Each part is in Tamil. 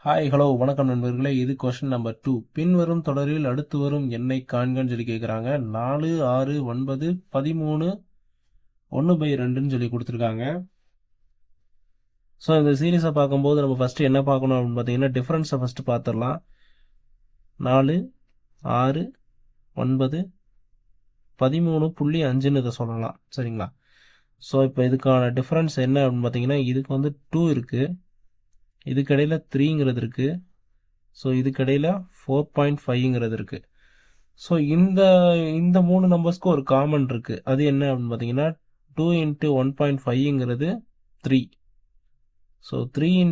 ஹாய் ஹலோ வணக்கம் நண்பர்களே. இது கொஸ்டின் நம்பர் 2. பின்வரும் தொடரில் அடுத்து வரும் எண்ணை காண்கன்னு சொல்லி கேட்குறாங்க. 4, 6, 9, 13, 1/2ன்னு சொல்லி கொடுத்துருக்காங்க. ஸோ இந்த சீரீஸை பார்க்கும்போது நம்ம ஃபஸ்ட்டு என்ன பார்க்கணும் அப்படின்னு பார்த்தீங்கன்னா டிஃப்ரென்ஸை ஃபஸ்ட்டு பார்த்துடலாம். 4, 6, 9, 13.5ன்னு இதை சொல்லலாம். சரிங்களா? ஸோ இப்போ இதுக்கான டிஃப்ரென்ஸ் என்ன அப்படின்னு பார்த்தீங்கன்னா இதுக்கு வந்து 2 இருக்குது, இதுக்கடையில் 3ங்கிறது இருக்குது, ஸோ இதுக்கடையில் 4.5ங்கிறது இருக்குது. ஸோ இந்த இந்த மூணு நம்பர்ஸ்க்கு ஒரு காமன் இருக்குது. அது என்ன அப்படின்னு பார்த்தீங்கன்னா 2 × 1.5ங்கிறது 3. ஸோ 3 ×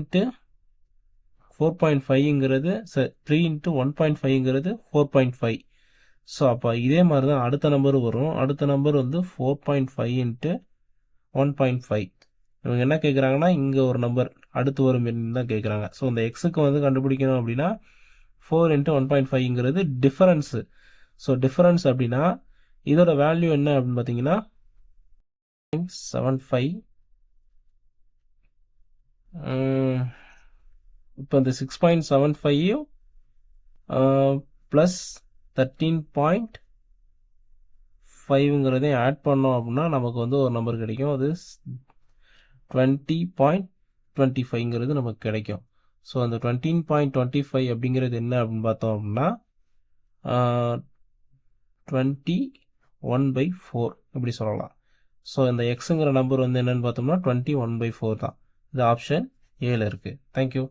4.5ங்கிறது 3 × 1.5ங்கிறது 4.5. ஸோ அப்போ இதே மாதிரி தான் அடுத்த நம்பர் வரும். அடுத்த நம்பர் வந்து 4.5 × 1.5. இவங்க என்ன கேட்குறாங்கன்னா இங்கே ஒரு நம்பர் அடுத்து வரும் தான் கேட்குறாங்க. ஸோ இந்த எக்ஸுக்கு வந்து கண்டுபிடிக்கணும் அப்படின்னா 4 × 1.5ங்கிறது டிஃபரன்ஸு. ஸோ டிஃபரன்ஸ் அப்படின்னா இதோட வேல்யூ என்ன அப்படின்னு பார்த்தீங்கன்னா 75. இப்போ இந்த 6.75 ப்ளஸ் 13.5ங்கிறதையும் ஆட் பண்ணோம் அப்படின்னா நமக்கு வந்து ஒரு நம்பர் கிடைக்கும். அது 20.25ங்கிறது நமக்கு கிடைக்கும். ஸோ அந்த 20.25 அப்படிங்கிறது என்ன அப்படின்னு பார்த்தோம் அப்படின்னா 21/4 இப்படி சொல்லலாம். ஸோ இந்த எக்ஸுங்கிற நம்பர் வந்து என்னன்னு பார்த்தோம்னா 21/4 தான். இது ஆப்ஷன் ஏல இருக்குது. தேங்க்யூ.